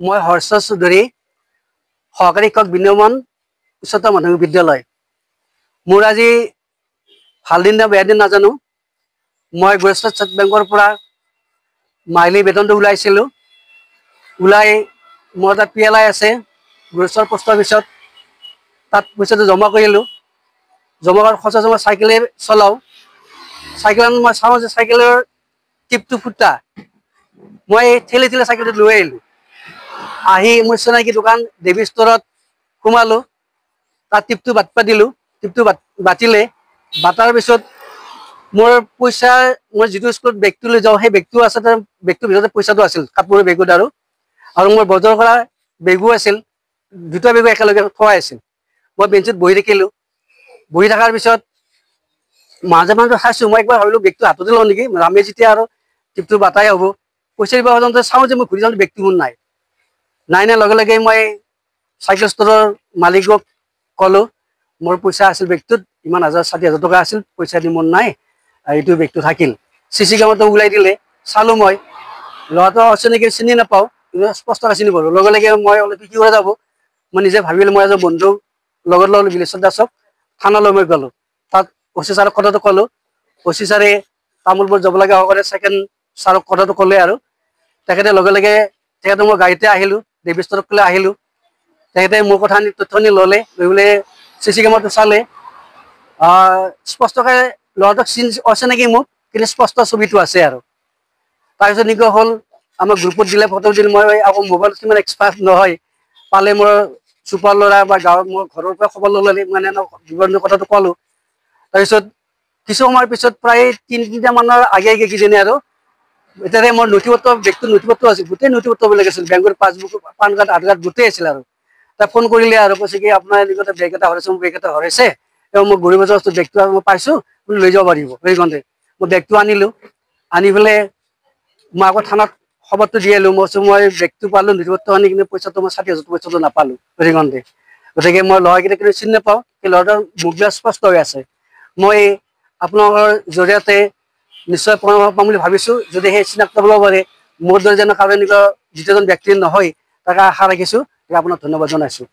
মই হৰ্ষ চৌধুৰী সহকাৰী শিক্ষক বিনিয়মন উচ্চতৰ মাধ্যমিক বিদ্যালয়। মোৰ আজি ভাল দিন না বেয়া দিন নাজানো। মই গৰিষ্ঠ ষ্টেট বেংকৰ পৰা মাহিলী বেতনটো ওলাইছিলোঁ। ওলাই মোৰ এটা PLI আছে গৰিষ্ঠৰ পোষ্ট অফিচত, তাত পইচাটো জমা কৰিলোঁ। জমা কৰাৰ খৰচা মই চাইকেলে চলাওঁ। চাইকেলত মই চাওঁ যে চাইকেলৰ টিপটো ফুটা। মই ঠেলি ঠেলি চাইকেলটো লৈ আহিলোঁ। আহি মোৰ চিনাকি দোকান দেৱী ষ্টৰত সোমালোঁ। তাত টিপটো বাটপা দিলোঁ। টিপটো বাতিলে। বাটাৰ পিছত মোৰ পইচা, মই যিটো স্কুলত বেগটো লৈ যাওঁ সেই বেগটো আছে, তাৰ বেগটোৰ ভিতৰতে পইচাটো আছিল, কাপোৰৰ বেগত আৰু মোৰ বজাৰ কৰা বেগো আছিল। দুটা বেগো একেলগে থোৱা আছিল। মই বেঞ্চিত বহি থাকিলোঁ। বহি থকাৰ পিছত মাজে মাজে চাইছোঁ, মই একবাৰ ভাবিলোঁ বেগটো হাততে লওঁ নেকি, আমি যেতিয়া আৰু টিপটো বাটাই হ'ব। পইচা দিব যাওঁতে চাওঁ যে মই ঘূৰি যাওঁতে বেগটো মোৰ নাই। লগে লগে মই চাইকেল ষ্টৰৰ মালিকক ক'লোঁ, মোৰ পইচা আছিল বেগটোত, ইমান 60,000 টকা আছিল, পইচা দি মোৰ নাই, এইটো বেগটো থাকিল। CC কেমেৰাটো ওলাই দিলে, চালোঁ মই। ল'ৰাটো অচিনাকি, চিনি নাপাওঁ, কিন্তু স্পষ্টকৈ চিনি পালোঁ। লগে লগে মই অলপ কি কৰা যাব, মই নিজে ভাবিলোঁ মই এজন বন্ধু লগত বিলেশ্বৰ দাসক থানালৈ মই গ'লোঁ। তাত OC ছাৰক কথাটো ক'লোঁ। OC ছাৰে তামোলপুৰ যাব লগা হোৱাৰে ছেকেণ্ড ছাৰক কথাটো ক'লে আৰু তেখেতে লগে লগে তেখেতে মই গাড়ীতে আহিলোঁ, দেৱী ষ্টৰলৈ আহিলোঁ। তেখেতে মোৰ কথা তথ্য ল'লে, লৈ পেলাই CC কেমেৰাটো চালে। স্পষ্টকৈ ল'ৰাটোক অচিনাকি মোক, কিন্তু স্পষ্ট ছবিটো আছে আৰু। তাৰপিছত এনেকুৱা হ'ল, আমাৰ গ্ৰুপত দিলে, ফটো দিলে। মই আকৌ মোবাইলত কিমান এক্সপাৰ্ট নহয়, পালে মোৰ চুপাৰ ল'ৰা বা গাঁৱৰ মোৰ ঘৰৰ পৰা খবৰ ল'লে, মানে বিৱৰণী কথাটো ক'লোঁ। তাৰপিছত কিছু সময়ৰ পিছত প্ৰায় 3টা মানৰ আগে কিজানি আৰু এতিয়া মোৰ নথিপত্ৰ, বেগটোৰ নথিপত্ৰ আছিল, গোটেই নথিপত্ৰবিলাক আছিল, বেংকৰ পাছবুক, পান কাৰ্ড, আধাৰ কাৰ্ড গোটেই আছিল আৰু। তাক ফোন কৰিলে আৰু কৈছে কি আপোনাৰ এনেকুৱা বেগ এটা হৰাইছে, মোৰ বেগ এটা হৰাইছে, মই গৰিব বজাৰৰ বেগটো মই পাইছোঁ, আপুনি লৈ যাব পাৰিব। সেই কওঁতে মই বেগটো আনিলোঁ। আনি পেলাই মই আকৌ থানাত খবৰটো দি আহিলোঁ। মই বেগটো পালোঁ, নথিপত্ৰ আনি কিনে পইচাটো মই 60,000 পইচাটো নাপালোঁ। গতিকে মই ল'ৰাকেইটা কিন্তু চিনি নাপাওঁ, সেই ল'ৰাটোৰ মুখবিলাক স্পষ্ট হৈ আছে। মই আপোনালোকৰ জৰিয়তে নিশ্চয় পৰামৰ্শ পাম বুলি ভাবিছোঁ। যদি সেই চিনাক্ত কৰিব পাৰে, মোৰ দৰে যেন কাৰো এনেকুৱা দ্বিতীয়জন ব্যক্তি নহয়, তাকে আশা ৰাখিছোঁ। আপোনাক ধন্যবাদ জনাইছোঁ।